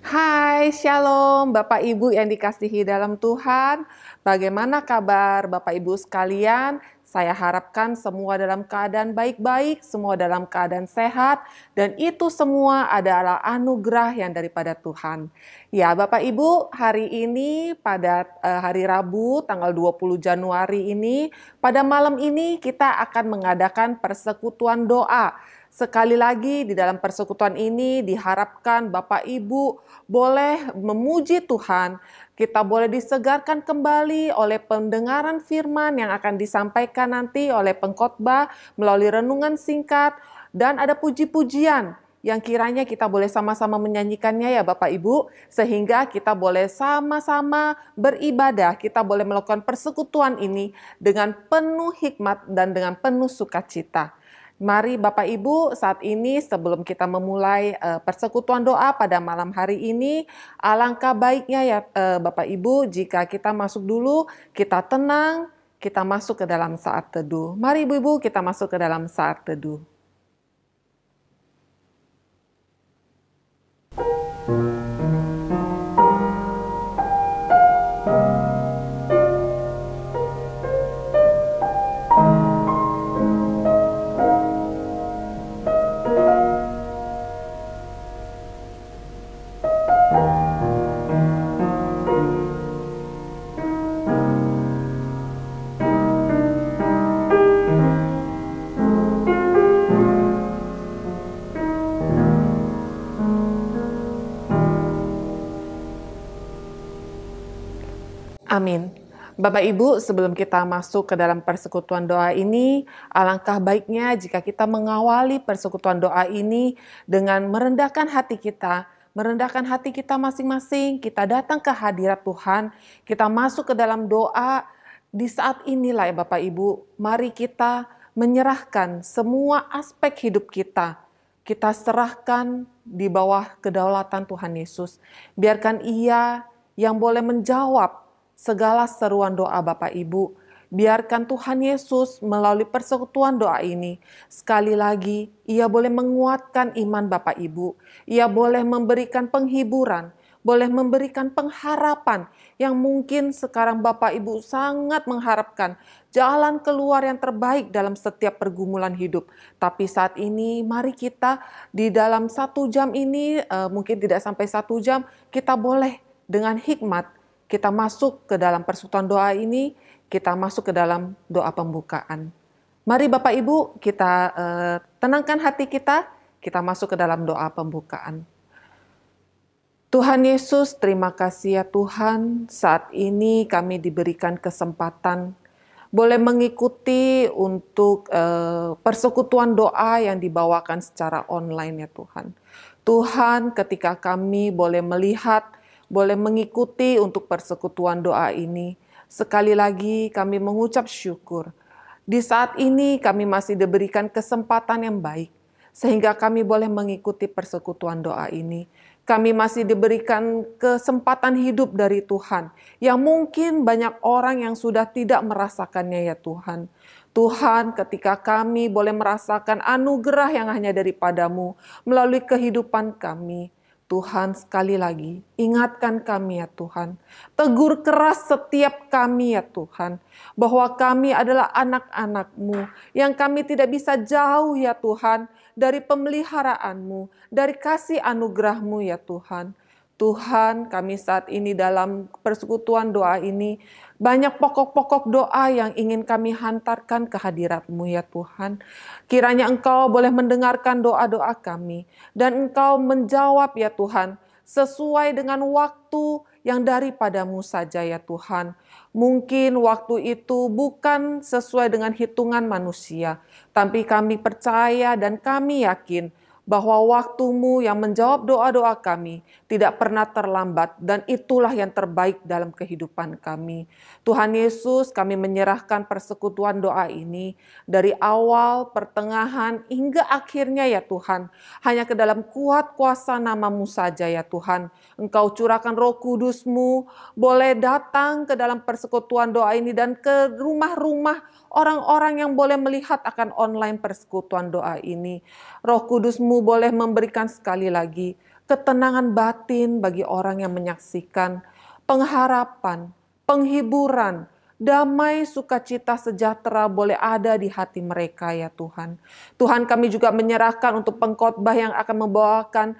Hai, Shalom Bapak Ibu yang dikasihi dalam Tuhan. Bagaimana kabar Bapak Ibu sekalian? Saya harapkan semua dalam keadaan baik-baik, semua dalam keadaan sehat, dan itu semua adalah anugerah yang daripada Tuhan. Ya, Bapak Ibu, hari ini pada hari Rabu tanggal 20 Januari ini, pada malam ini kita akan mengadakan persekutuan doa. Sekali lagi di dalam persekutuan ini diharapkan Bapak Ibu boleh memuji Tuhan, kita boleh disegarkan kembali oleh pendengaran firman yang akan disampaikan nanti oleh pengkhotbah melalui renungan singkat, dan ada puji-pujian yang kiranya kita boleh sama-sama menyanyikannya ya Bapak Ibu, sehingga kita boleh sama-sama beribadah, kita boleh melakukan persekutuan ini dengan penuh hikmat dan dengan penuh sukacita. Mari Bapak Ibu, saat ini sebelum kita memulai persekutuan doa pada malam hari ini, alangkah baiknya ya Bapak Ibu jika kita masuk dulu, kita tenang, kita masuk ke dalam saat teduh. Mari Ibu-ibu kita masuk ke dalam saat teduh. Amin. Bapak Ibu, sebelum kita masuk ke dalam persekutuan doa ini, alangkah baiknya jika kita mengawali persekutuan doa ini dengan merendahkan hati kita masing-masing, kita datang ke hadirat Tuhan, kita masuk ke dalam doa. Di saat inilah ya Bapak Ibu, mari kita menyerahkan semua aspek hidup kita serahkan di bawah kedaulatan Tuhan Yesus. Biarkan Ia yang boleh menjawab segala seruan doa Bapak Ibu. Biarkan Tuhan Yesus melalui persekutuan doa ini, sekali lagi Ia boleh menguatkan iman Bapak Ibu. Ia boleh memberikan penghiburan, boleh memberikan pengharapan yang mungkin sekarang Bapak Ibu sangat mengharapkan jalan keluar yang terbaik dalam setiap pergumulan hidup. Tapi saat ini mari kita di dalam 1 jam ini, mungkin tidak sampai 1 jam, kita boleh dengan hikmat kita masuk ke dalam persekutuan doa ini, kita masuk ke dalam doa pembukaan. Mari Bapak Ibu kita tenangkan hati kita masuk ke dalam doa pembukaan. Tuhan Yesus, terima kasih ya Tuhan, saat ini kami diberikan kesempatan boleh mengikuti untuk persekutuan doa yang dibawakan secara online ya Tuhan. Tuhan, ketika kami boleh melihat, boleh mengikuti untuk persekutuan doa ini, sekali lagi kami mengucap syukur. Di saat ini kami masih diberikan kesempatan yang baik, sehingga kami boleh mengikuti persekutuan doa ini. Kami masih diberikan kesempatan hidup dari Tuhan, yang mungkin banyak orang yang sudah tidak merasakannya ya Tuhan. Tuhan, ketika kami boleh merasakan anugerah yang hanya daripada-Mu melalui kehidupan kami, Tuhan, sekali lagi, ingatkan kami ya Tuhan. Tegur keras setiap kami ya Tuhan. Bahwa kami adalah anak-anak-Mu. Yang kami tidak bisa jauh ya Tuhan. Dari pemeliharaan-Mu. Dari kasih anugerah-Mu ya Tuhan. Tuhan, kami saat ini dalam persekutuan doa ini, banyak pokok-pokok doa yang ingin kami hantarkan ke hadirat-Mu ya Tuhan. Kiranya Engkau boleh mendengarkan doa-doa kami, dan Engkau menjawab ya Tuhan, sesuai dengan waktu yang daripada-Mu saja ya Tuhan. Mungkin waktu itu bukan sesuai dengan hitungan manusia, tapi kami percaya dan kami yakin bahwa waktu-Mu yang menjawab doa-doa kami tidak pernah terlambat, dan itulah yang terbaik dalam kehidupan kami. Tuhan Yesus, kami menyerahkan persekutuan doa ini dari awal, pertengahan, hingga akhirnya ya Tuhan. Hanya ke dalam kuat kuasa nama-Mu saja ya Tuhan. Engkau curahkan Roh Kudus-Mu, boleh datang ke dalam persekutuan doa ini dan ke rumah-rumah orang-orang yang boleh melihat akan online persekutuan doa ini. Roh Kudus-Mu boleh memberikan sekali lagi ketenangan batin bagi orang yang menyaksikan, pengharapan, penghiburan, damai, sukacita, sejahtera boleh ada di hati mereka ya Tuhan. Tuhan, kami juga menyerahkan untuk pengkhotbah yang akan membawakan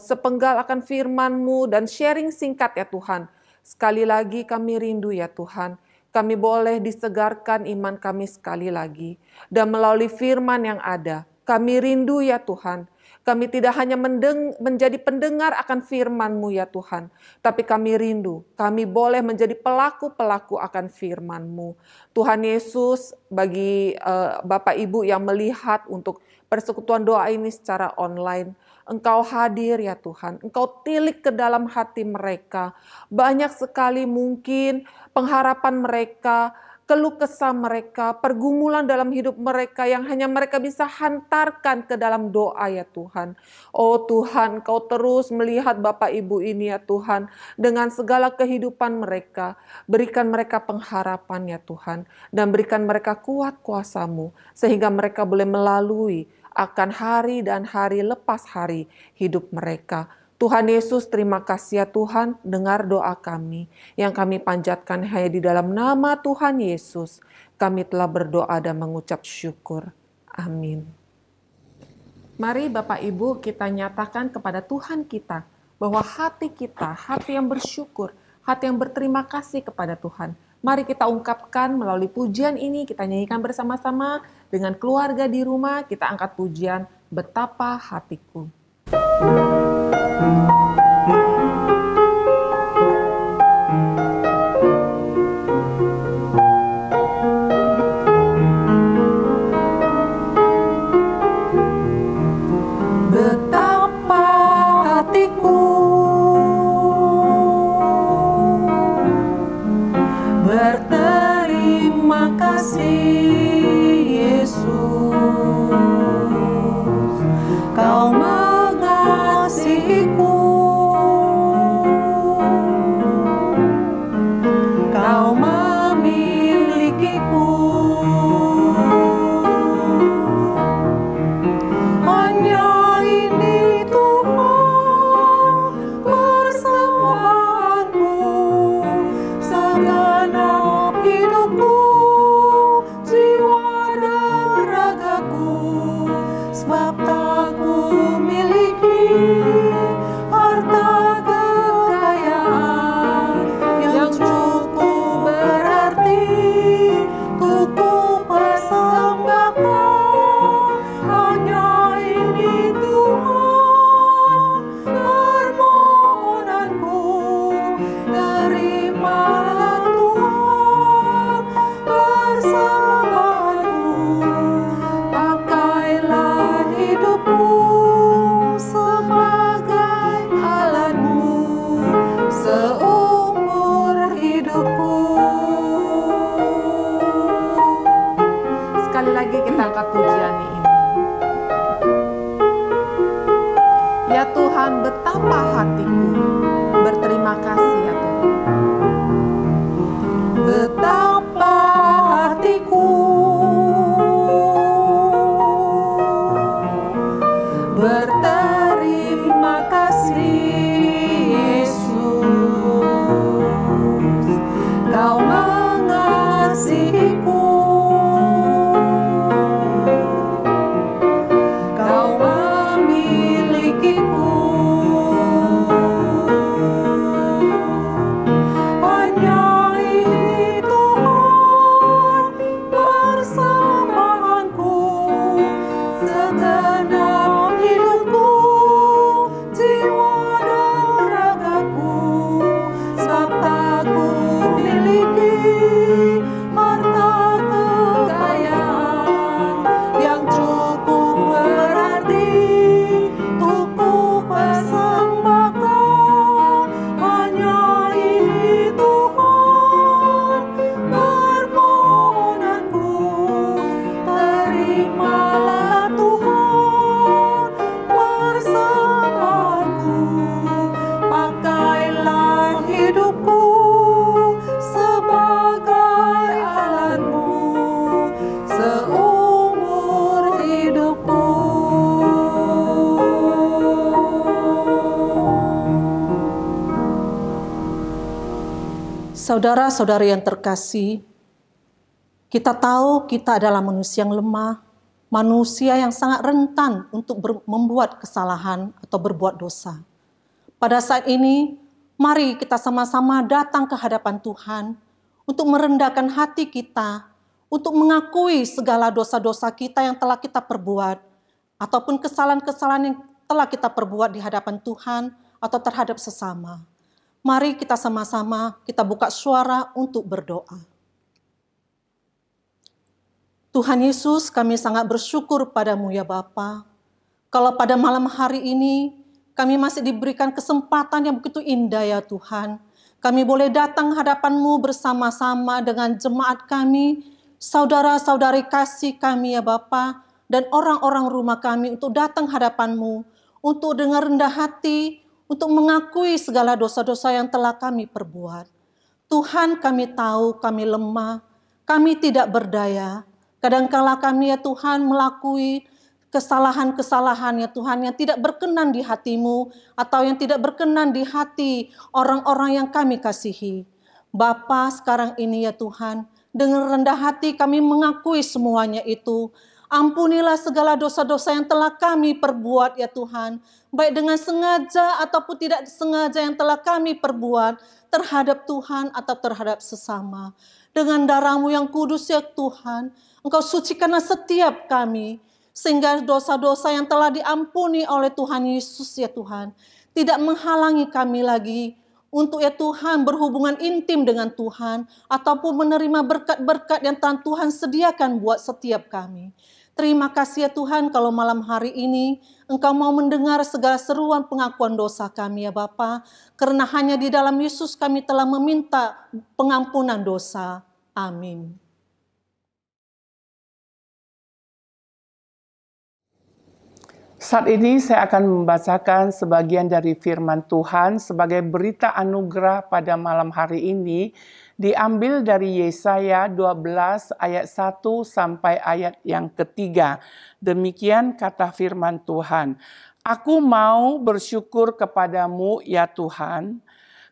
sepenggal akan firman-Mu dan sharing singkat ya Tuhan. Sekali lagi kami rindu ya Tuhan, kami boleh disegarkan iman kami sekali lagi. Dan melalui firman yang ada, kami rindu ya Tuhan. Kami tidak hanya menjadi pendengar akan firman-Mu ya Tuhan, tapi kami rindu, kami boleh menjadi pelaku-pelaku akan firman-Mu. Tuhan Yesus, bagi Bapak Ibu yang melihat untuk persekutuan doa ini secara online, Engkau hadir ya Tuhan, Engkau tilik ke dalam hati mereka. Banyak sekali mungkin pengharapan mereka, keluh kesah mereka, pergumulan dalam hidup mereka yang hanya mereka bisa hantarkan ke dalam doa ya Tuhan. Oh Tuhan, Kau terus melihat Bapak Ibu ini ya Tuhan, dengan segala kehidupan mereka. Berikan mereka pengharapan ya Tuhan, dan berikan mereka kuat kuasa-Mu, sehingga mereka boleh melalui akan hari dan hari lepas hari hidup mereka. Tuhan Yesus, terima kasih ya Tuhan, dengar doa kami yang kami panjatkan hanya di dalam nama Tuhan Yesus. Kami telah berdoa dan mengucap syukur. Amin. Mari Bapak Ibu kita nyatakan kepada Tuhan kita bahwa hati kita, hati yang bersyukur, hati yang berterima kasih kepada Tuhan. Mari kita ungkapkan melalui pujian ini, kita nyanyikan bersama-sama dengan keluarga di rumah, kita angkat pujian Betapa Hatiku. Betapa hatiku berterima kasih Yesus, Kau mengasihiku, Kau memilikiku. Hanya ini Tuhan persembahanku, segenap hidupku, jiwa dan ragaku, sebab tak ku miliki harta kekayaan yang cukup berarti untuk ku persembahkan. Hanya ini Tuhan permohonanku, terimalah Tuhan persembahanku, pakailah hidupku sebagai alatmu seumur hidupku. Sekali lagi kita angkat pujian ini. Ya Tuhan, betapa hatiku berterima kasih ya Tuhan. Betapa hatiku berterima kasih Yesus, Kau mengasihiku, Kau memilikiku. Hanya ini Tuhan persembahanku, segenap hidupku, Saudara-saudari yang terkasih, kita tahu kita adalah manusia yang lemah, manusia yang sangat rentan untuk membuat kesalahan atau berbuat dosa. Pada saat ini, mari kita sama-sama datang ke hadapan Tuhan untuk merendahkan hati kita, untuk mengakui segala dosa-dosa kita yang telah kita perbuat, ataupun kesalahan-kesalahan yang telah kita perbuat di hadapan Tuhan atau terhadap sesama. Mari kita sama-sama kita buka suara untuk berdoa. Tuhan Yesus, kami sangat bersyukur padamu ya Bapa. Kalau pada malam hari ini kami masih diberikan kesempatan yang begitu indah ya Tuhan. Kami boleh datang hadapan-Mu bersama-sama dengan jemaat kami, saudara-saudari kasih kami ya Bapa, dan orang-orang rumah kami untuk datang hadapan-Mu, untuk dengan rendah hati, untuk mengakui segala dosa-dosa yang telah kami perbuat. Tuhan, kami tahu kami lemah, kami tidak berdaya. Kadangkala kami ya Tuhan melakui kesalahan-kesalahan ya Tuhan yang tidak berkenan di hati-Mu atau yang tidak berkenan di hati orang-orang yang kami kasihi. Bapa, sekarang ini ya Tuhan, dengan rendah hati kami mengakui semuanya itu. Ampunilah segala dosa-dosa yang telah kami perbuat ya Tuhan, baik dengan sengaja ataupun tidak sengaja yang telah kami perbuat terhadap Tuhan atau terhadap sesama. Dengan darah-Mu yang kudus ya Tuhan, Engkau sucikanlah setiap kami, sehingga dosa-dosa yang telah diampuni oleh Tuhan Yesus ya Tuhan, tidak menghalangi kami lagi untuk ya Tuhan berhubungan intim dengan Tuhan, ataupun menerima berkat-berkat yang Tuhan sediakan buat setiap kami. Terima kasih ya Tuhan kalau malam hari ini Engkau mau mendengar segala seruan pengakuan dosa kami ya Bapa, karena hanya di dalam Yesus kami telah meminta pengampunan dosa. Amin. Saat ini saya akan membacakan sebagian dari firman Tuhan sebagai berita anugerah pada malam hari ini, diambil dari Yesaya 12 ayat 1 sampai ayat yang ketiga. Demikian kata firman Tuhan. Aku mau bersyukur kepadamu ya Tuhan,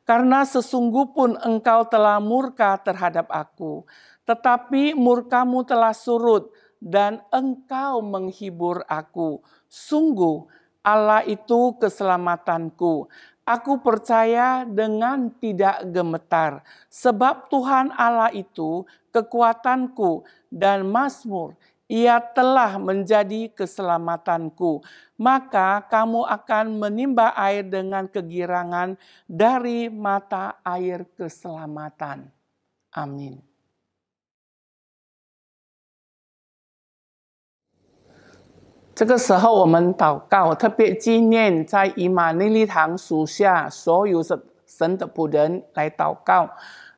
karena sesungguh pun Engkau telah murka terhadap aku, tetapi murkamu telah surut dan Engkau menghibur aku. Sungguh Allah itu keselamatanku. Aku percaya dengan tidak gemetar, sebab Tuhan Allah itu kekuatanku dan mazmur. Ia telah menjadi keselamatanku. Maka kamu akan menimba air dengan kegirangan dari mata air keselamatan. Amin. 这个时候我们祷告，特别纪念在以马内利堂属下所有神的仆人来祷告，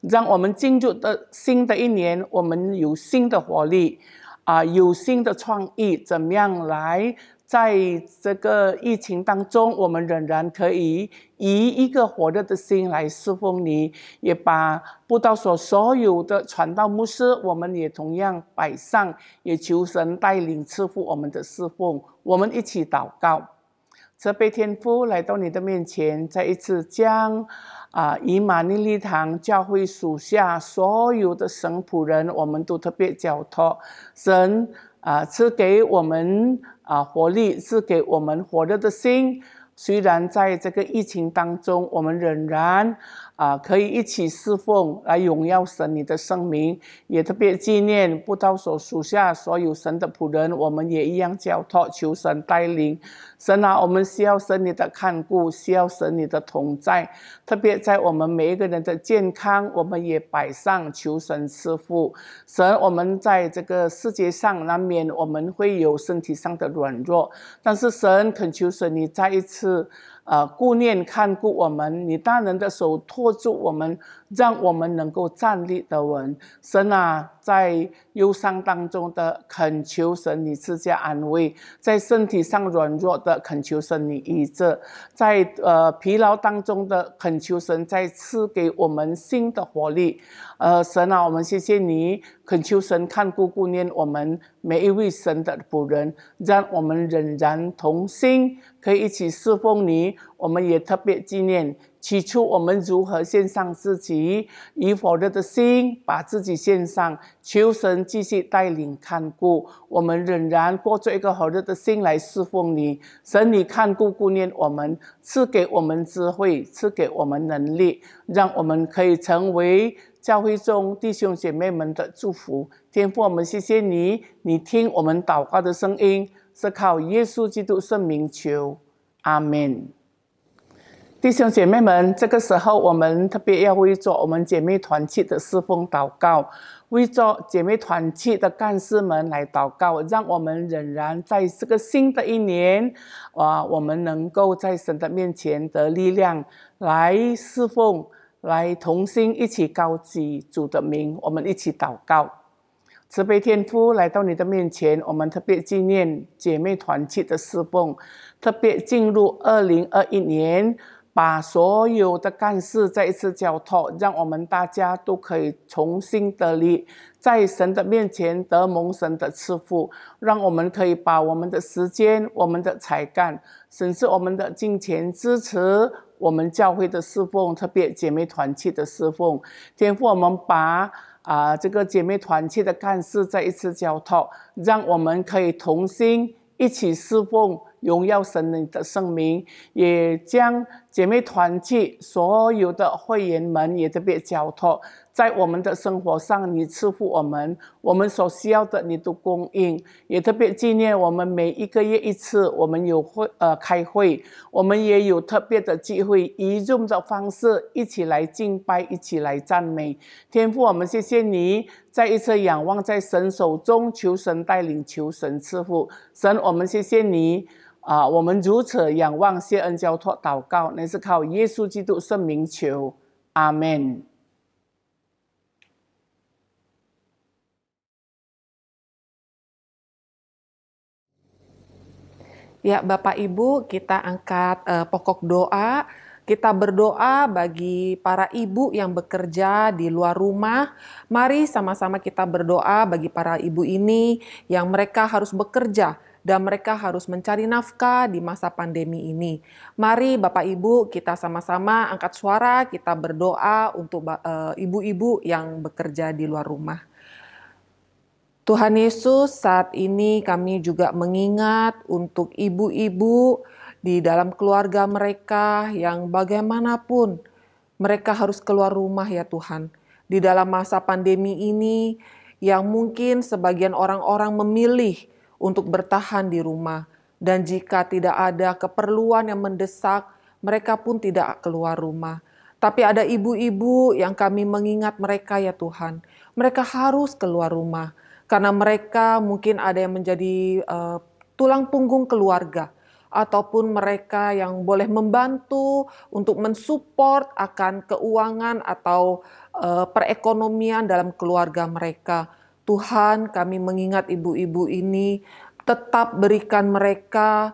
让我们进入新的一年，我们有新的活力，有新的创意，怎么样来在这个疫情当中，我们仍然可以以一个火热的心来侍奉你，也把布道所所有的传道牧师，我们也同样摆上，也求神带领赐福我们的侍奉。我们一起祷告。慈悲天父来到你的面前，再一次将以马内利堂教会属下所有的神仆人，我们都特别交托神赐给我们活力，赐给我们火热的心。虽然在这个疫情当中，我们仍然可以一起侍奉来荣耀神你的圣名，也特别纪念布道所属下所有神的仆人，我们也一样交托，求神带领。神啊，我们需要神你的看顾，需要神你的同在，特别在我们每一个人的健康，我们也摆上，求神赐福。神，我们在这个世界上难免我们会有身体上的软弱，但是神恳求神你再一次顾念看顾我们，你大能的手托住我们，让我们能够站立得稳。神啊，在忧伤当中的恳求神你赐下安慰，在身体上软弱的恳求神你医治，在疲劳当中的恳求神再赐给我们新的活力。神啊，我们谢谢你，恳求神看顾顾念我们每一位神的仆人，让我们仍然同心可以一起侍奉你。我们也特别纪念起初我们如何献上自己，以火热的心把自己献上，求神继续带领看顾，我们仍然过着一个火热的心来侍奉你。神，你看顾顾念我们，赐给我们智慧，赐给我们能力，让我们可以成为教会中弟兄姐妹们的祝福。天父，我们谢谢你，你听我们祷告的声音，是靠耶稣基督圣名求，阿们。弟兄姐妹们，这个时候我们特别要为着我们姐妹团契的侍奉祷告，为着姐妹团契的干事们来祷告，让我们仍然在这个新的一年，我们能够在神的面前得力量来侍奉，来同心一起高举主的名。我们一起祷告。慈悲天父，来到你的面前，我们特别纪念姐妹团契的侍奉，特别进入2021年，把所有的干事再一次交托，让我们大家都可以重新得力，在神的面前得蒙神的赐福，让我们可以把我们的时间、我们的才干，甚至我们的金钱支持我们教会的侍奉，特别姐妹团契的侍奉。天父，我们把这个姐妹团契的干事再一次交托，让我们可以同心一起侍奉，荣耀神的圣名，也将姐妹团契所有的会员们也特别交托，在我们的生活上你赐福我们所需要的你都供应，也特别纪念我们每一个月一次我们有开会，我们也有特别的机会以 Zoom 的方式一起来敬拜，一起来赞美。天父，我们谢谢你，再一次仰望在神手中，求神带领，求神赐福。神，我们谢谢你我们如此仰望，谢恩交托祷告，乃是靠耶稣基督圣名求，阿们。Ya, Bapak Ibu, kita angkat pokok doa. Kita berdoa bagi para ibu yang bekerja di luar rumah. Mari sama-sama kita berdoa bagi para ibu ini yang mereka harus bekerja dan mereka harus mencari nafkah di masa pandemi ini. Mari Bapak Ibu, kita sama-sama angkat suara, kita berdoa untuk ibu-ibu yang bekerja di luar rumah. Tuhan Yesus, saat ini kami juga mengingat untuk ibu-ibu di dalam keluarga mereka yang bagaimanapun mereka harus keluar rumah ya Tuhan. Di dalam masa pandemi ini yang mungkin sebagian orang-orang memilih untuk bertahan di rumah. Dan jika tidak ada keperluan yang mendesak, mereka pun tidak keluar rumah. Tapi ada ibu-ibu yang kami mengingat mereka ya Tuhan. Mereka harus keluar rumah. Karena mereka mungkin ada yang menjadi tulang punggung keluarga, ataupun mereka yang boleh membantu untuk mensupport akan keuangan atau perekonomian dalam keluarga mereka. Tuhan, kami mengingat ibu-ibu ini, tetap berikan mereka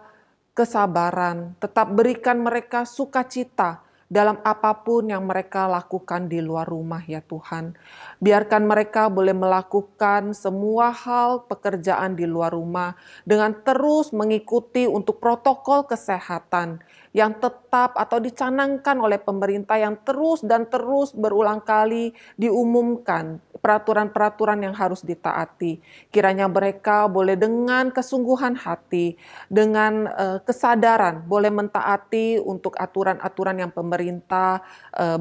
kesabaran, tetap berikan mereka sukacita dalam apapun yang mereka lakukan di luar rumah ya Tuhan. Biarkan mereka boleh melakukan semua hal pekerjaan di luar rumah dengan terus mengikuti untuk protokol kesehatan yang tetap atau dicanangkan oleh pemerintah yang terus dan terus berulang kali diumumkan. Peraturan-peraturan yang harus ditaati. Kiranya mereka boleh dengan kesungguhan hati, dengan kesadaran, boleh mentaati untuk aturan-aturan yang pemerintah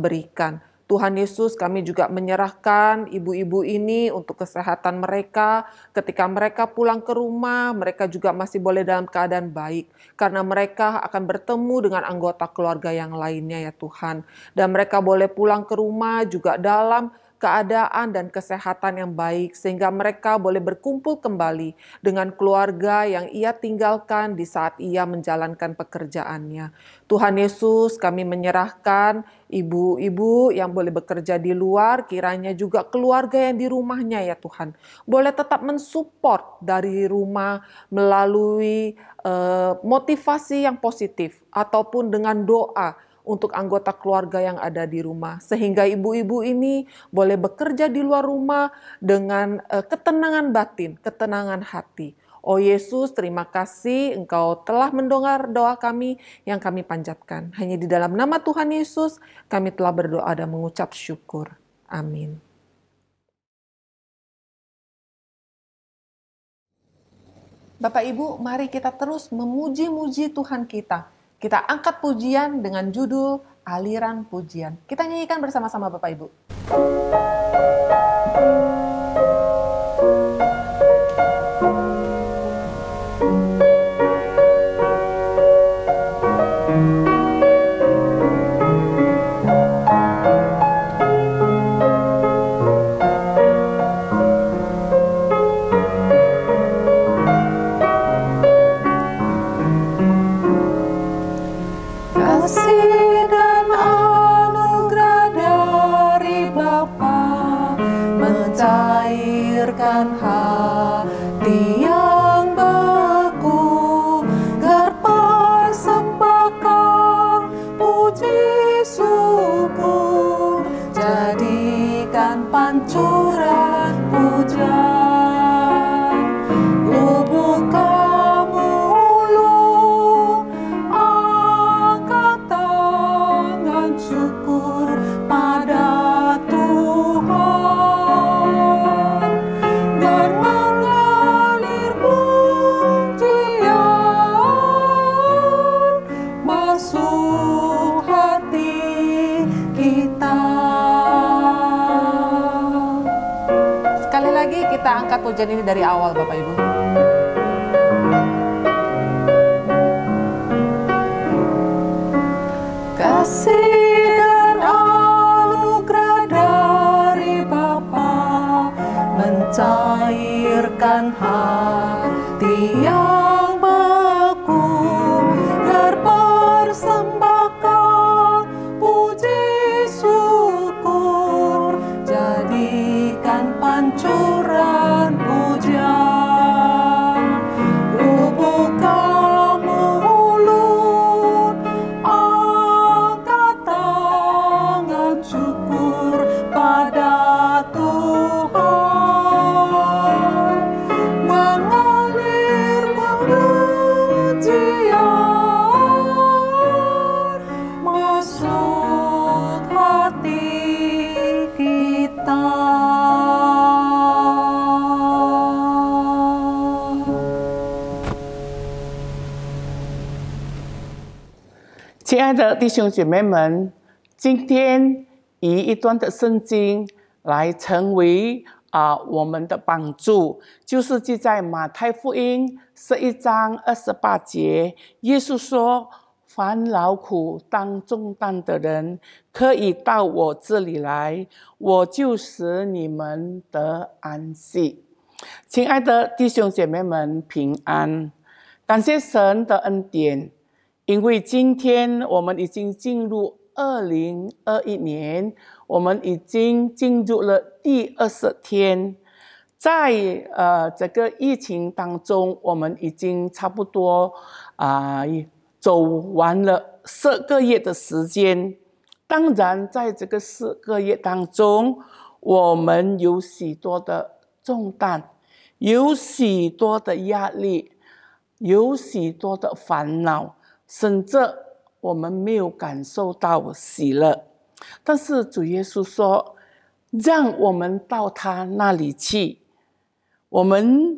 berikan. Tuhan Yesus, kami juga menyerahkan ibu-ibu ini untuk kesehatan mereka. Ketika mereka pulang ke rumah, mereka juga masih boleh dalam keadaan baik. Karena mereka akan bertemu dengan anggota keluarga yang lainnya ya Tuhan. Dan mereka boleh pulang ke rumah juga dalam keadaan dan kesehatan yang baik, sehingga mereka boleh berkumpul kembali dengan keluarga yang ia tinggalkan di saat ia menjalankan pekerjaannya. Tuhan Yesus, kami menyerahkan ibu-ibu yang boleh bekerja di luar, kiranya juga keluarga yang di rumahnya ya Tuhan, boleh tetap mensupport dari rumah melalui motivasi yang positif, ataupun dengan doa, untuk anggota keluarga yang ada di rumah. Sehingga ibu-ibu ini boleh bekerja di luar rumah dengan ketenangan batin, ketenangan hati. Oh Yesus, terima kasih Engkau telah mendengar doa kami yang kami panjatkan. Hanya di dalam nama Tuhan Yesus kami telah berdoa dan mengucap syukur. Amin. Bapak Ibu, mari kita terus memuji-muji Tuhan kita. Kita angkat pujian dengan judul Aliran Pujian. Kita nyanyikan bersama-sama Bapak Ibu. Kasih dan anugerah dari Bapa mencairkan hati yang beku, agar persembahkan puji syukur, jadikan pancuran pujian. Lubukkan mulut, angkat tangan syukur pada Tuhan, dan mengalir pujian masuk hati kita. Sekali lagi kita angkat pujian ini dari awal Bapak Ibu. Kasih dan anugerah dari Bapa mencairkan hati yang beku, agar persembahkan puji syukur, jadikan pancuran pujian. Lubukkan mulut, angkat tangan syukur pada Tuhan, mengalir pujian masuk hati kita. 亲爱的弟兄姐妹们，今天以一段的圣经来成为我们的帮助，就是记在马太福音11章28节，耶稣说：“凡劳苦担重担的人，可以到我这里来，我就使你们得安息。”亲爱的弟兄姐妹们，平安！感谢神的恩典。因为今天我们已经进入2021年，我们已经进入了第20天，在这个疫情当中，我们已经差不多走完了4个月的时间。当然，在这个4个月当中，我们有许多的重担，有许多的压力，有许多的烦恼。甚至我们没有感受到喜乐，但是主耶稣说：“让我们到他那里去，我们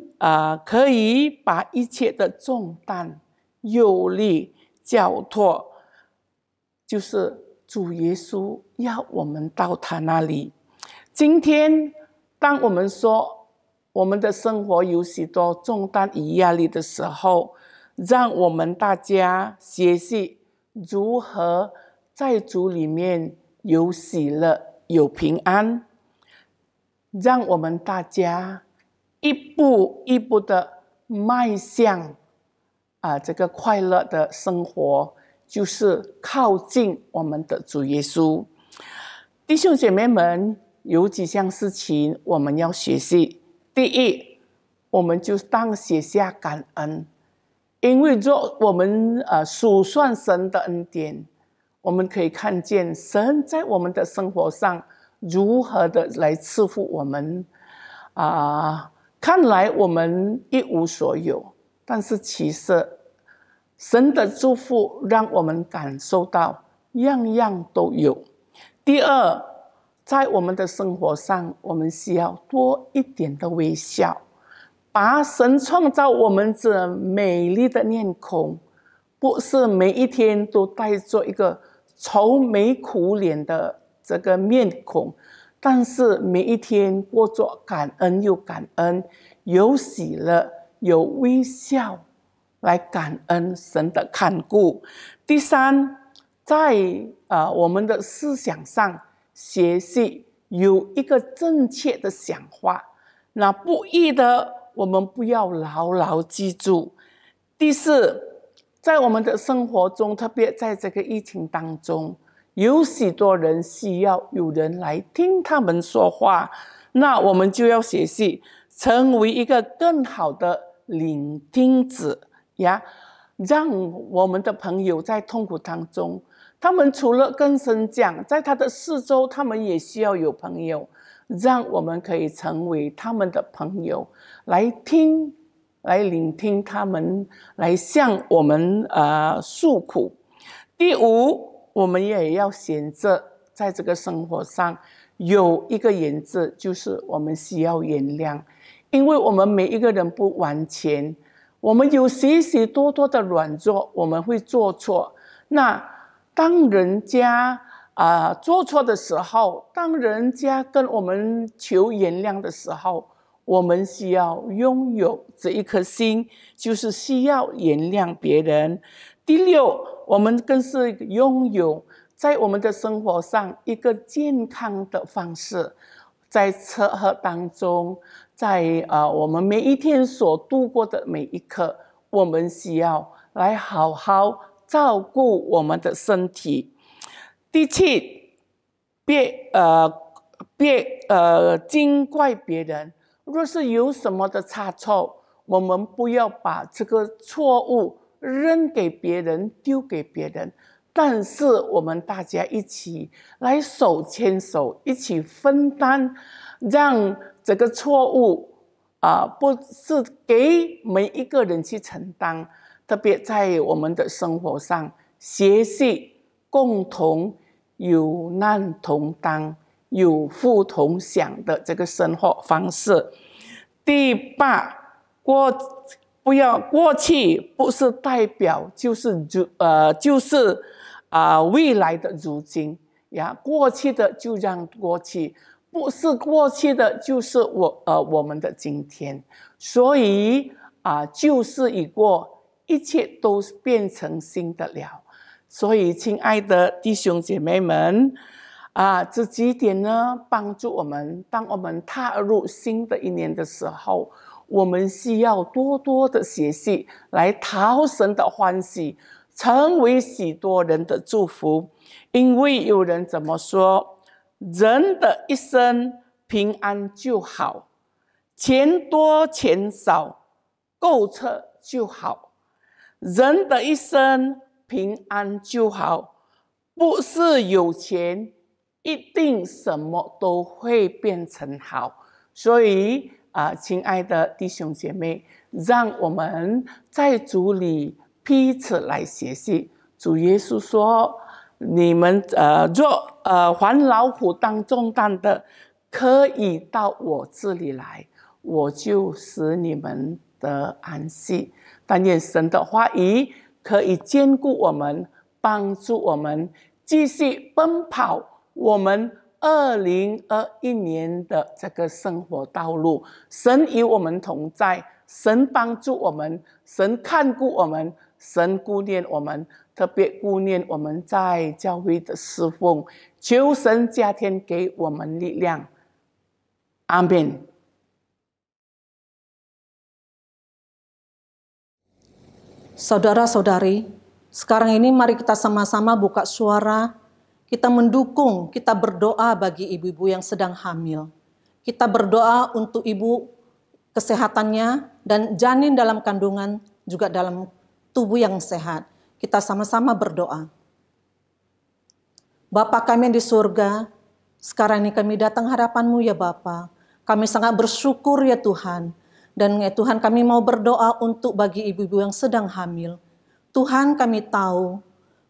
可以把一切的重担、忧虑、交托，就是主耶稣要我们到他那里。”今天，当我们说我们的生活有许多重担与压力的时候，让我们大家学习如何在主里面有喜乐、有平安，让我们大家一步一步的迈向这个快乐的生活，就是靠近我们的主耶稣。弟兄姐妹们，有几项事情我们要学习。第一，我们就当写下感恩。因为若我们数算神的恩典，我们可以看见神在我们的生活上如何的来赐福我们。看来我们一无所有，但是其实神的祝福让我们感受到样样都有。第二，在我们的生活上，我们需要多一点的微笑，把神创造我们这美丽的面孔，不是每一天都带着一个愁眉苦脸的这个面孔，但是每一天过着感恩又感恩，有喜乐，有微笑来感恩神的看顾。第三，在我们的思想上学习有一个正确的想法，那不义的我们不要牢牢记住。第四，在我们的生活中，特别在这个疫情当中，有许多人需要有人来听他们说话，那我们就要学习成为一个更好的聆听者呀，让我们的朋友在痛苦当中，他们除了跟神讲，在他的四周他们也需要有朋友，让我们可以成为他们的朋友，来听，来聆听他们，来向我们诉苦。第五，我们也要选择在这个生活上有一个原则，就是我们需要原谅，因为我们每一个人不完全，我们有许许多多的软弱，我们会做错。那当人家做错的时候，当人家跟我们求原谅的时候，我们需要拥有这一颗心，就是需要原谅别人。第六，我们更是拥有在我们的生活上一个健康的方式，在车祸当中，在我们每一天所度过的每一刻，我们需要来好好照顾我们的身体。第七，别惊怪别人，若是有什么的差错，我们不要把这个错误扔给别人，丢给别人，但是我们大家一起来手牵手，一起分担，让这个错误不是给每一个人去承担，特别在我们的生活上学习共同有难同当，有福同享的这个生活方式。第八，不要过去，不是代表就是未来的如今呀，过去的就让过去，不是过去的就是我们的今天。所以旧事已过，一切都变成新的了。所以亲爱的弟兄姐妹们这几点呢，帮助我们，当我们踏入新的一年的时候，我们需要多多的学习，来讨神的欢喜，成为许多人的祝福。因为有人怎么说，人的一生平安就好，钱多钱少够测就好。人的一生平安就好，不是有钱一定什么都会变成好。所以亲爱的弟兄姐妹，让我们在主里彼此来学习。主耶稣说，你们若还劳苦当重担的，可以到我这里来，我就使你们得安息。但愿神的话语可以坚固我们，帮助我们继续奔跑我们2021年的这个生活道路。神与我们同在，神帮助我们，神看顾我们，神顾念我们，特别顾念我们在教会的侍奉。求神加添给我们力量。阿们。Saudara-saudari, sekarang ini mari kita sama-sama buka suara, kita mendukung, kita berdoa bagi ibu-ibu yang sedang hamil. Kita berdoa untuk ibu kesehatannya dan janin dalam kandungan juga dalam tubuh yang sehat. Kita sama-sama berdoa. Bapa kami yang di surga, sekarang ini kami datang hadapan-Mu ya Bapa. Kami sangat bersyukur ya Tuhan. Dan ya Tuhan, kami mau berdoa untuk bagi ibu-ibu yang sedang hamil. Tuhan, kami tahu,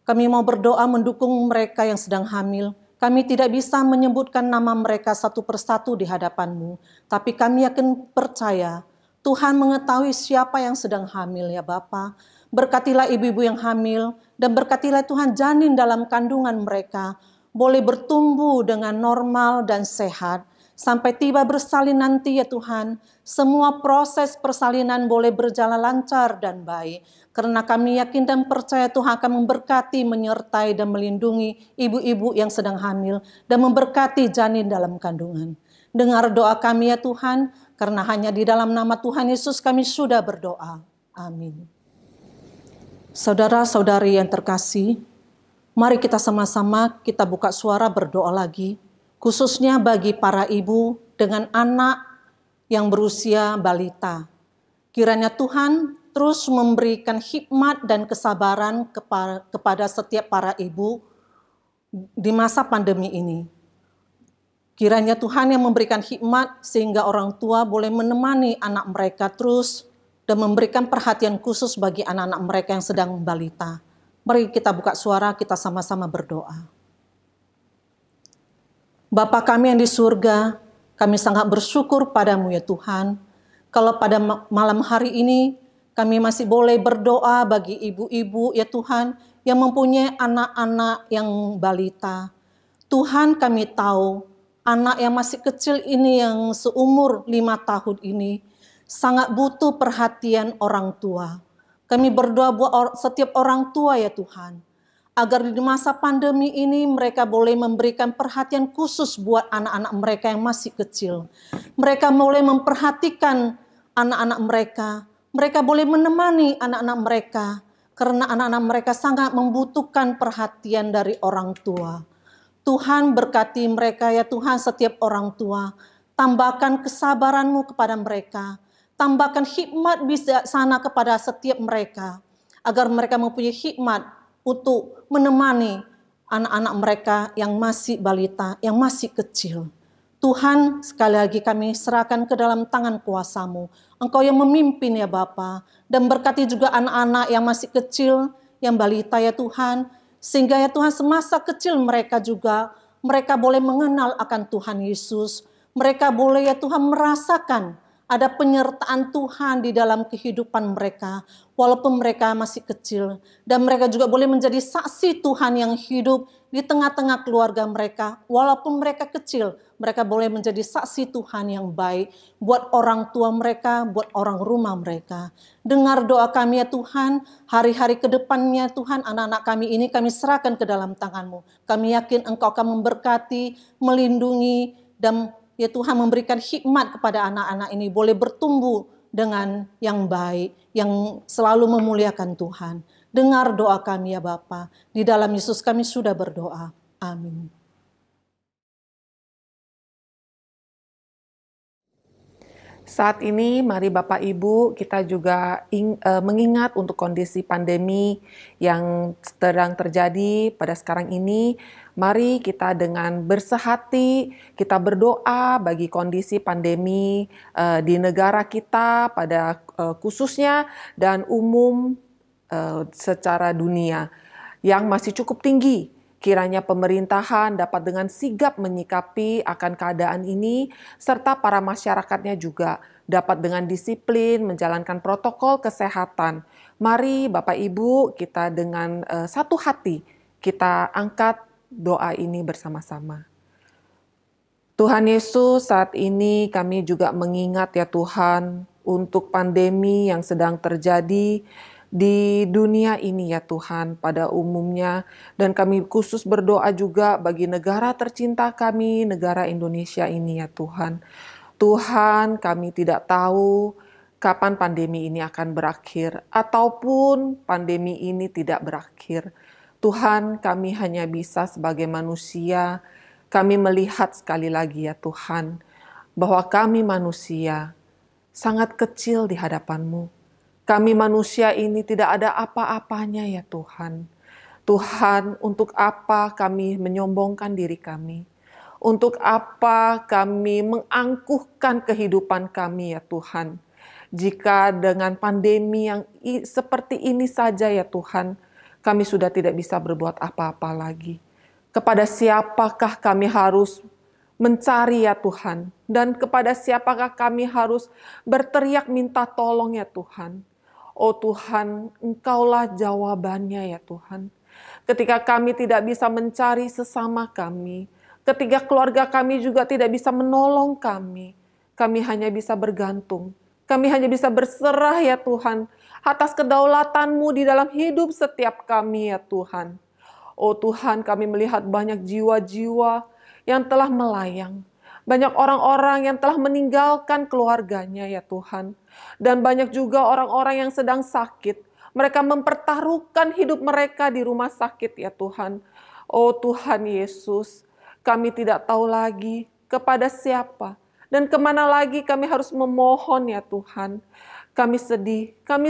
kami mau berdoa mendukung mereka yang sedang hamil. Kami tidak bisa menyebutkan nama mereka satu persatu di hadapan-Mu, tapi kami yakin percaya Tuhan mengetahui siapa yang sedang hamil ya Bapa. Berkatilah ibu-ibu yang hamil, dan berkatilah Tuhan janin dalam kandungan mereka boleh bertumbuh dengan normal dan sehat, sampai tiba bersalin nanti ya Tuhan, semua proses persalinan boleh berjalan lancar dan baik. Karena kami yakin dan percaya Tuhan akan memberkati, menyertai dan melindungi ibu-ibu yang sedang hamil dan memberkati janin dalam kandungan. Dengar doa kami ya Tuhan, karena hanya di dalam nama Tuhan Yesus kami sudah berdoa. Amin. Saudara-saudari yang terkasih, mari kita sama-sama kita buka suara berdoa lagi, khususnya bagi para ibu dengan anak yang berusia balita. Kiranya Tuhan terus memberikan hikmat dan kesabaran kepada setiap para ibu di masa pandemi ini. Kiranya Tuhan yang memberikan hikmat sehingga orang tua boleh menemani anak mereka terus dan memberikan perhatian khusus bagi anak-anak mereka yang sedang balita. Mari kita buka suara, kita sama-sama berdoa. Bapa kami yang di surga, kami sangat bersyukur padamu ya Tuhan. Kalau pada malam hari ini kami masih boleh berdoa bagi ibu-ibu ya Tuhan yang mempunyai anak-anak yang balita. Tuhan, kami tahu anak yang masih kecil ini yang seumur 5 tahun ini sangat butuh perhatian orang tua. Kami berdoa buat setiap orang tua ya Tuhan, agar di masa pandemi ini mereka boleh memberikan perhatian khusus buat anak-anak mereka yang masih kecil. Mereka boleh memperhatikan anak-anak mereka. Mereka boleh menemani anak-anak mereka, karena anak-anak mereka sangat membutuhkan perhatian dari orang tua. Tuhan berkati mereka ya Tuhan, setiap orang tua. Tambahkan kesabaran-Mu kepada mereka. Tambahkan hikmat bijaksana kepada setiap mereka, agar mereka mempunyai hikmat untuk menemani anak-anak mereka yang masih balita, yang masih kecil. Tuhan, sekali lagi kami serahkan ke dalam tangan kuasa-Mu. Engkau yang memimpin ya Bapa, dan berkati juga anak-anak yang masih kecil, yang balita ya Tuhan, sehingga ya Tuhan semasa kecil mereka juga, mereka boleh mengenal akan Tuhan Yesus. Mereka boleh ya Tuhan merasakan ada penyertaan Tuhan di dalam kehidupan mereka, walaupun mereka masih kecil. Dan mereka juga boleh menjadi saksi Tuhan yang hidup di tengah-tengah keluarga mereka. Walaupun mereka kecil, mereka boleh menjadi saksi Tuhan yang baik buat orang tua mereka, buat orang rumah mereka. Dengar doa kami ya Tuhan, hari-hari ke depannya Tuhan, anak-anak kami ini kami serahkan ke dalam tangan-Mu. Kami yakin Engkau akan memberkati, melindungi, dan ya Tuhan memberikan hikmat kepada anak-anak ini boleh bertumbuh dengan yang baik, yang selalu memuliakan Tuhan. Dengar doa kami ya Bapa. Di dalam Yesus kami sudah berdoa. Amin. Saat ini mari Bapak Ibu kita juga mengingat untuk kondisi pandemi yang sedang terjadi pada sekarang ini. Mari kita dengan bersehati, kita berdoa bagi kondisi pandemi di negara kita pada khususnya dan umum secara dunia yang masih cukup tinggi. Kiranya pemerintahan dapat dengan sigap menyikapi akan keadaan ini, serta para masyarakatnya juga dapat dengan disiplin menjalankan protokol kesehatan. Mari Bapak Ibu kita dengan satu hati kita angkat doa ini bersama-sama. Tuhan Yesus, saat ini kami juga mengingat ya Tuhan untuk pandemi yang sedang terjadi di dunia ini ya Tuhan pada umumnya, dan kami khusus berdoa juga bagi negara tercinta kami, negara Indonesia ini ya Tuhan. Tuhan, kami tidak tahu kapan pandemi ini akan berakhir ataupun pandemi ini tidak berakhir. Tuhan, kami hanya bisa sebagai manusia, kami melihat sekali lagi ya Tuhan, bahwa kami manusia sangat kecil di hadapan-Mu. Kami manusia ini tidak ada apa-apanya ya Tuhan. Tuhan, untuk apa kami menyombongkan diri kami? Untuk apa kami mengangkuhkan kehidupan kami ya Tuhan? jika dengan pandemi yang seperti ini saja ya Tuhan, kami sudah tidak bisa berbuat apa-apa lagi. Kepada siapakah kami harus mencari ya Tuhan? Dan kepada siapakah kami harus berteriak minta tolong ya Tuhan? Oh Tuhan, Engkaulah jawabannya ya Tuhan. Ketika kami tidak bisa mencari sesama kami, ketika keluarga kami juga tidak bisa menolong kami hanya bisa bergantung. Kami hanya bisa berserah ya Tuhan, atas kedaulatan-Mu di dalam hidup setiap kami ya Tuhan. Oh Tuhan, kami melihat banyak jiwa-jiwa yang telah melayang. Banyak orang-orang yang telah meninggalkan keluarganya ya Tuhan. Dan banyak juga orang-orang yang sedang sakit. Mereka mempertaruhkan hidup mereka di rumah sakit ya Tuhan. Oh Tuhan Yesus, kami tidak tahu lagi kepada siapa dan kemana lagi kami harus memohon ya Tuhan. Kami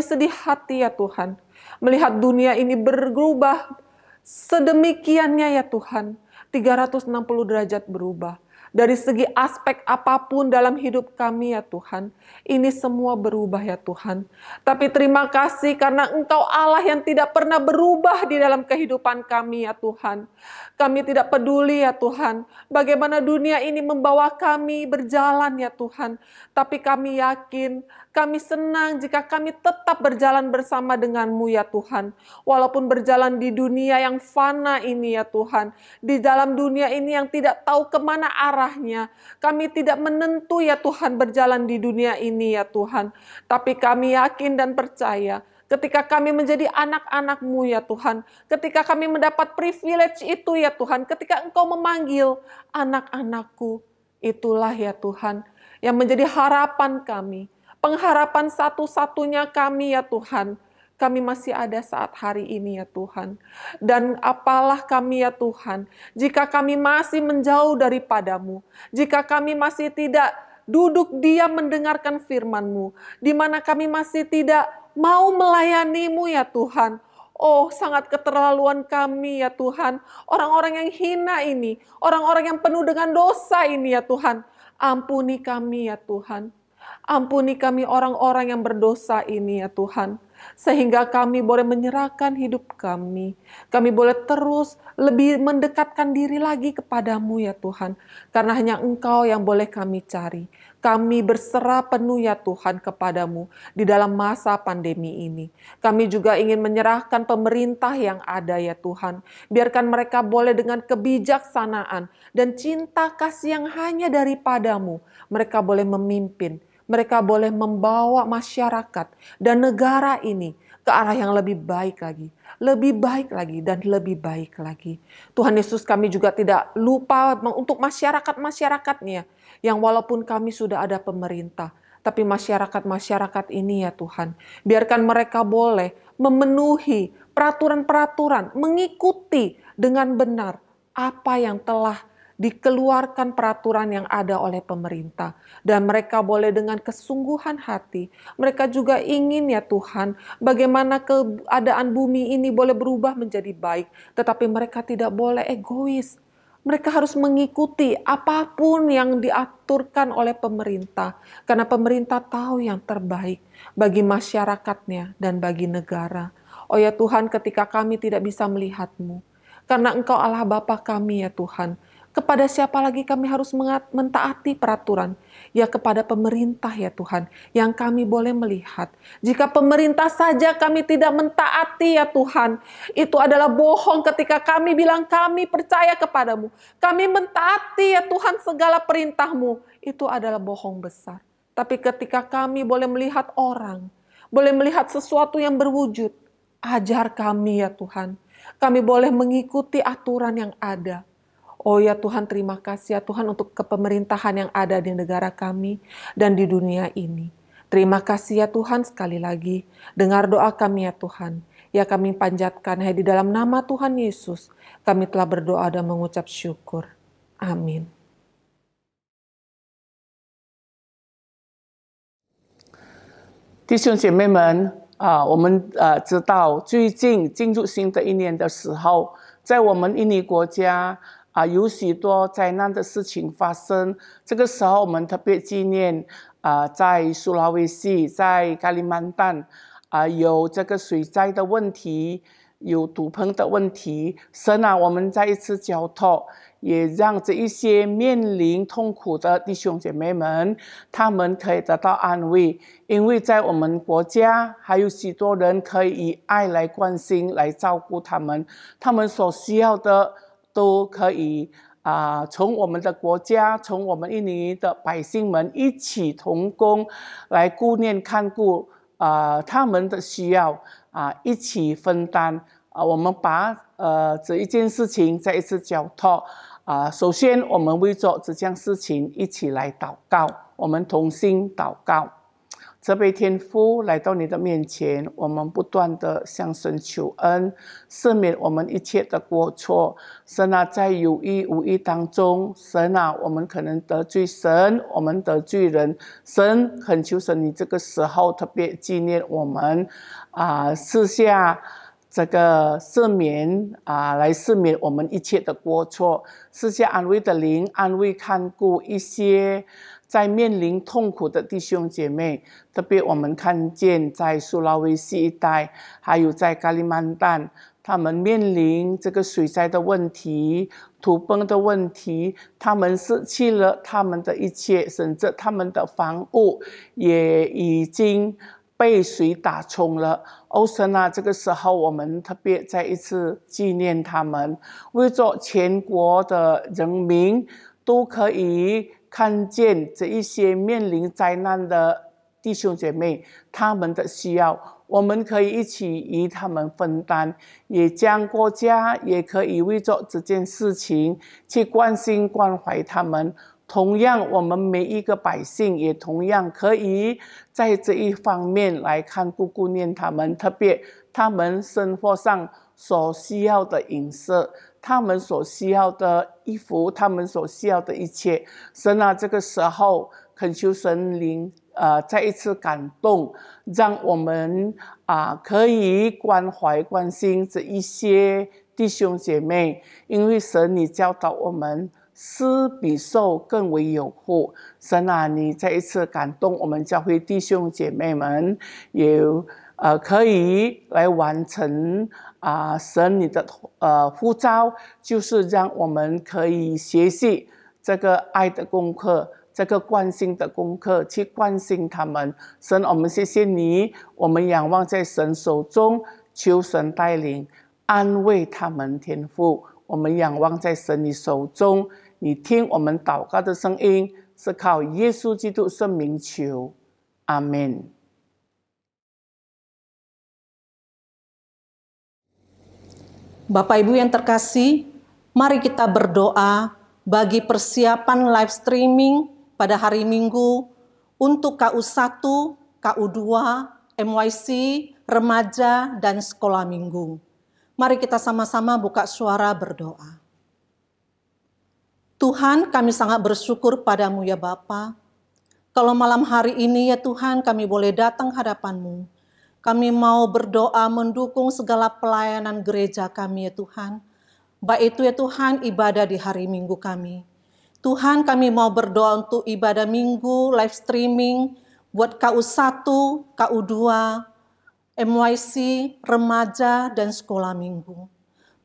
sedih hati ya Tuhan. Melihat dunia ini berubah sedemikiannya ya Tuhan. 360 derajat berubah. Dari segi aspek apapun dalam hidup kami ya Tuhan, ini semua berubah ya Tuhan. Tapi terima kasih karena Engkau Allah yang tidak pernah berubah di dalam kehidupan kami ya Tuhan. Kami tidak peduli ya Tuhan, bagaimana dunia ini membawa kami berjalan ya Tuhan. Tapi kami yakin, kami senang jika kami tetap berjalan bersama dengan-Mu ya Tuhan. Walaupun berjalan di dunia yang fana ini ya Tuhan, di dalam dunia ini yang tidak tahu kemana arahnya, kami tidak menentu ya Tuhan berjalan di dunia ini ya Tuhan. Tapi kami yakin dan percaya, ketika kami menjadi anak-anak-Mu ya Tuhan, ketika kami mendapat privilege itu ya Tuhan, ketika Engkau memanggil anak-anakku, itulah ya Tuhan yang menjadi harapan kami, pengharapan satu-satunya kami ya Tuhan. Kami masih ada saat hari ini ya Tuhan. Dan apalah kami ya Tuhan, jika kami masih menjauh daripada-Mu, jika kami masih tidak duduk diam mendengarkan firman-Mu, di mana kami masih tidak mau melayani-Mu ya Tuhan. Oh, sangat keterlaluan kami ya Tuhan. Orang-orang yang hina ini, orang-orang yang penuh dengan dosa ini ya Tuhan. Ampuni kami ya Tuhan. Ampuni kami orang-orang yang berdosa ini ya Tuhan. Sehingga kami boleh menyerahkan hidup kami. Kami boleh terus lebih mendekatkan diri lagi kepada-Mu ya Tuhan. Karena hanya Engkau yang boleh kami cari. Kami berserah penuh ya Tuhan kepada-Mu di dalam masa pandemi ini. Kami juga ingin menyerahkan pemerintah yang ada ya Tuhan. Biarkan mereka boleh dengan kebijaksanaan dan cinta kasih yang hanya daripada-Mu. Mereka boleh memimpin. Mereka boleh membawa masyarakat dan negara ini ke arah yang lebih baik lagi. Lebih baik lagi dan lebih baik lagi. Tuhan Yesus, kami juga tidak lupa untuk masyarakat-masyarakatnya. Yang walaupun kami sudah ada pemerintah, tapi masyarakat-masyarakat ini ya Tuhan, biarkan mereka boleh memenuhi peraturan-peraturan, mengikuti dengan benar apa yang telah dikeluarkan peraturan yang ada oleh pemerintah. Dan mereka boleh dengan kesungguhan hati, mereka juga ingin ya Tuhan, bagaimana keadaan bumi ini boleh berubah menjadi baik, tetapi mereka tidak boleh egois. Mereka harus mengikuti apapun yang diaturkan oleh pemerintah. Karena pemerintah tahu yang terbaik bagi masyarakatnya dan bagi negara. Oh ya Tuhan, ketika kami tidak bisa melihat-Mu, karena Engkau Allah Bapa kami ya Tuhan, kepada siapa lagi kami harus mentaati peraturan? Ya kepada pemerintah ya Tuhan, yang kami boleh melihat. Jika pemerintah saja kami tidak mentaati ya Tuhan, itu adalah bohong ketika kami bilang kami percaya kepada-Mu. Kami mentaati ya Tuhan segala perintah-Mu, itu adalah bohong besar. Tapi ketika kami boleh melihat orang, boleh melihat sesuatu yang berwujud, ajar kami ya Tuhan. Kami boleh mengikuti aturan yang ada. Oh ya Tuhan, terima kasih ya Tuhan untuk kepemerintahan yang ada di negara kami dan di dunia ini. Terima kasih ya Tuhan, sekali lagi. Dengar doa kami ya Tuhan. Ya kami panjatkan di dalam nama Tuhan Yesus. Kami telah berdoa dan mengucap syukur. Amin. 弟兄姐妹们，我们知道最近进入新的一年的时候，在我们印尼国家有许多灾难的事情发生。这个时候，我们特别纪念在苏拉威西、在加里曼丹有这个水灾的问题，有毒喷的问题。神啊，我们再一次交托，也让这一些面临痛苦的弟兄姐妹们，他们可以得到安慰，因为在我们国家还有许多人可以以爱来关心、来照顾他们，他们所需要的都可以从我们的国家，从我们印尼的百姓们一起同工，来顾念看顾他们的需要一起分担我们把这一件事情再一次交托首先我们为着这件事情一起来祷告，我们同心祷告。这位天父来到你的面前，我们不断的向神求恩，赦免我们一切的过错。神啊，在有意无意当中，神啊，我们可能得罪神，我们得罪人，神恳求神你这个时候特别纪念我们赐下这个赦免来赦免我们一切的过错，赐下安慰的灵，安慰看顾一些在面临痛苦的弟兄姐妹，特别我们看见在苏拉威西一带，还有在加里曼丹，他们面临这个水灾的问题、土崩的问题，他们失去了他们的一切，甚至他们的房屋也已经被水打冲了。神啊，这个时候我们特别再一次纪念他们，为着全国的人民都可以看见这一些面临灾难的弟兄姐妹他们的需要，我们可以一起与他们分担，也将国家也可以为着这件事情去关心关怀他们。同样我们每一个百姓也同样可以在这一方面来看顾念他们，特别他们生活上所需要的饮食，他们所需要的衣服，他们所需要的一切。神啊，这个时候恳求神灵再一次感动，让我们可以关怀关心这一些弟兄姐妹，因为神你教导我们施比受更为有福。神啊，你再一次感动我们教会弟兄姐妹们，也可以来完成神你的呼召，就是让我们可以学习这个爱的功课，这个关心的功课，去关心他们。神，我们谢谢你，我们仰望在神手中，求神带领安慰他们。天父，我们仰望在神你手中，你听我们祷告的声音，是靠耶稣基督圣名求，阿们。Bapak Ibu yang terkasih, mari kita berdoa bagi persiapan live streaming pada hari Minggu untuk KU1, KU2, MYC, remaja, dan sekolah minggu. Mari kita sama-sama buka suara berdoa. Tuhan, kami sangat bersyukur padamu ya Bapa. Kalau malam hari ini ya Tuhan kami boleh datang hadapan-Mu. Kami mau berdoa mendukung segala pelayanan gereja kami ya Tuhan. Baik itu ya Tuhan ibadah di hari Minggu kami. Tuhan, kami mau berdoa untuk ibadah Minggu, live streaming, buat KU1, KU2, MYC, remaja, dan sekolah minggu.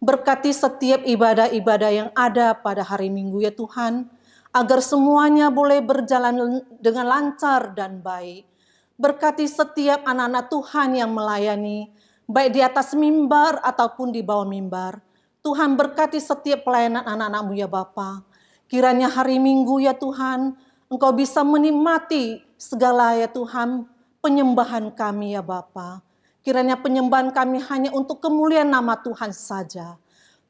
Berkati setiap ibadah-ibadah yang ada pada hari Minggu ya Tuhan, agar semuanya boleh berjalan dengan lancar dan baik. Berkati setiap anak-anak Tuhan yang melayani, baik di atas mimbar ataupun di bawah mimbar. Tuhan berkati setiap pelayanan anak-anak-Mu ya Bapa. Kiranya hari Minggu ya Tuhan, Engkau bisa menikmati segala ya Tuhan penyembahan kami ya Bapa. Kiranya penyembahan kami hanya untuk kemuliaan nama Tuhan saja.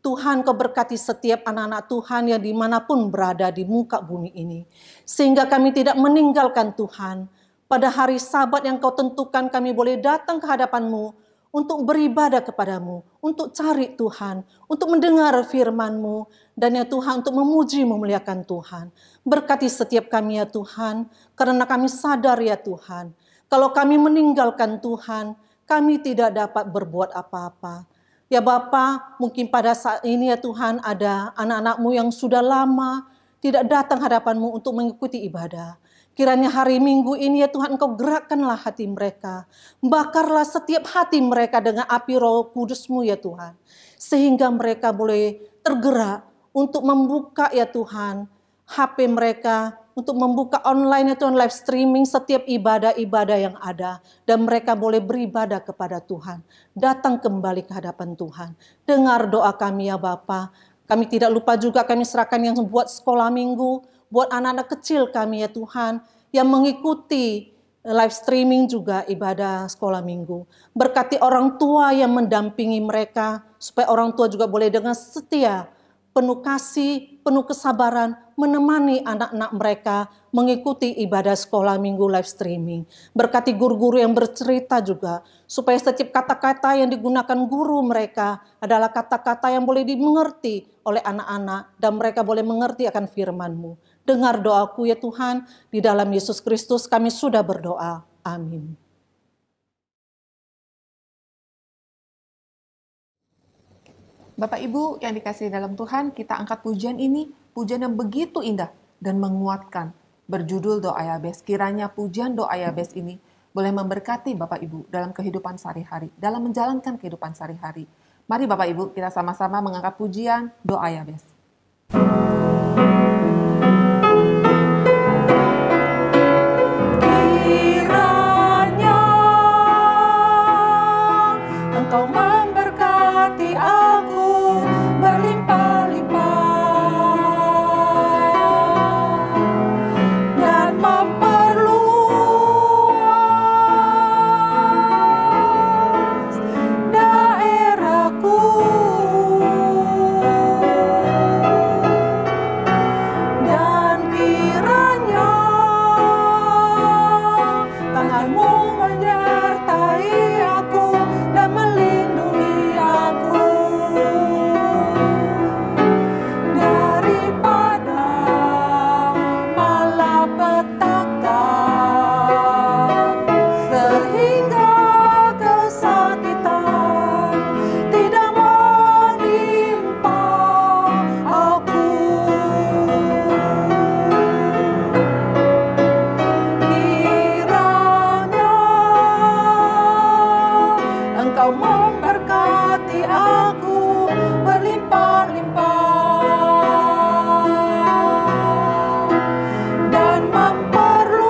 Tuhan, Kau berkati setiap anak-anak Tuhan yang dimanapun berada di muka bumi ini. Sehingga kami tidak meninggalkan Tuhan. Pada hari Sabat yang Kau tentukan kami boleh datang ke hadapan-Mu untuk beribadah kepada-Mu, untuk cari Tuhan, untuk mendengar firman-Mu, dan ya Tuhan untuk memuji memuliakan Tuhan. Berkati setiap kami ya Tuhan, karena kami sadar ya Tuhan, kalau kami meninggalkan Tuhan, kami tidak dapat berbuat apa-apa. Ya Bapa, mungkin pada saat ini ya Tuhan ada anak-anak-Mu yang sudah lama tidak datang hadapan-Mu untuk mengikuti ibadah. Kiranya hari Minggu ini ya Tuhan Engkau gerakkanlah hati mereka. Bakarlah setiap hati mereka dengan api Roh Kudus-Mu ya Tuhan. Sehingga mereka boleh tergerak untuk membuka ya Tuhan HP mereka, untuk membuka online ya Tuhan, live streaming setiap ibadah-ibadah yang ada. Dan mereka boleh beribadah kepada Tuhan. Datang kembali ke hadapan Tuhan. Dengar doa kami ya Bapa. Kami tidak lupa juga kami serahkan yang buat sekolah minggu, buat anak-anak kecil kami ya Tuhan, yang mengikuti live streaming juga ibadah sekolah minggu. Berkati orang tua yang mendampingi mereka, supaya orang tua juga boleh dengan setia, penuh kasih, penuh kesabaran, menemani anak-anak mereka mengikuti ibadah sekolah minggu live streaming. Berkati guru-guru yang bercerita juga, supaya setiap kata-kata yang digunakan guru mereka adalah kata-kata yang boleh dimengerti oleh anak-anak, dan mereka boleh mengerti akan firman-Mu. Dengar doaku ya Tuhan, di dalam Yesus Kristus kami sudah berdoa. Amin. Bapak Ibu yang dikasihi dalam Tuhan, kita angkat pujian ini, pujian yang begitu indah dan menguatkan, berjudul Doa Yabes. Kiranya pujian Doa Yabes ini boleh memberkati Bapak Ibu dalam kehidupan sehari-hari, dalam menjalankan kehidupan sehari-hari. Mari Bapak Ibu kita sama-sama mengangkat pujian Doa Yabes. Kiranya Engkau memberkati aku berlimpah-limpah dan memperluas daerahku. Dan kiranya tangan-Mu menyertai aku dan melindungi aku daripada malapetaka, sehingga kesakitan tidak menimpa aku. Kiranya Engkau memberkati aku berlimpah-limpah dan memperluas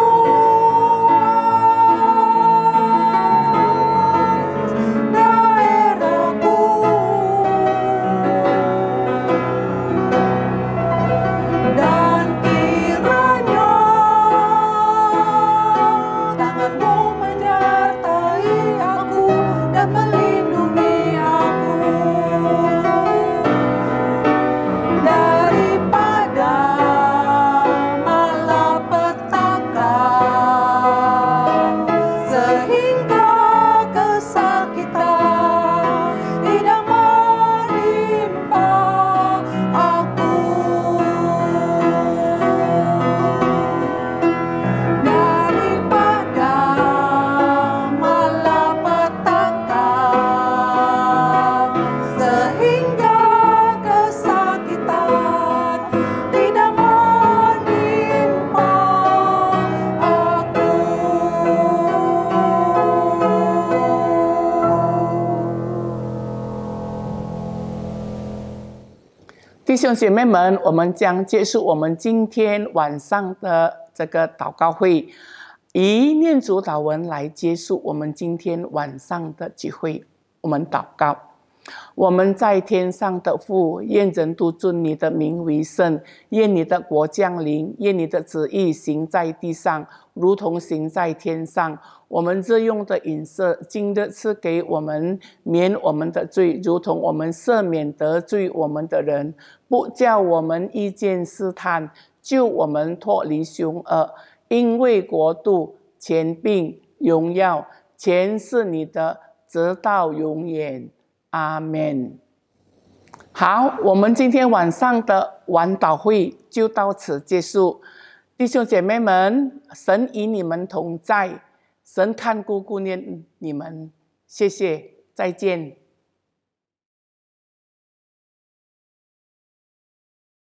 daerahku. Dan kiranya tangan-Mu menyertai aku dan melindungi aku daripada malapetaka, sehingga kesakitan tidak menimpa aku. Daripada malapetaka, sehingga kesakitan tidak menimpa aku.弟兄姐妹们，我们将结束我们今天晚上的这个祷告会，以念主祷文来结束我们今天晚上的聚会。我们祷告：我们在天上的父，愿人都尊你的名为圣，愿你的国降临，愿你的旨意行在地上，如同行在天上。我们日用的饮食，今日赐给我们，免我们的罪，如同我们赦免得罪我们的人，不叫我们遇见试探，救我们脱离凶恶。因为国度、权柄、荣耀，全是你的，直到永远。阿们。好，我们今天晚上的晚祷会就到此结束。弟兄姐妹们，神与你们同在，神看顾顾念你们，谢谢，再见。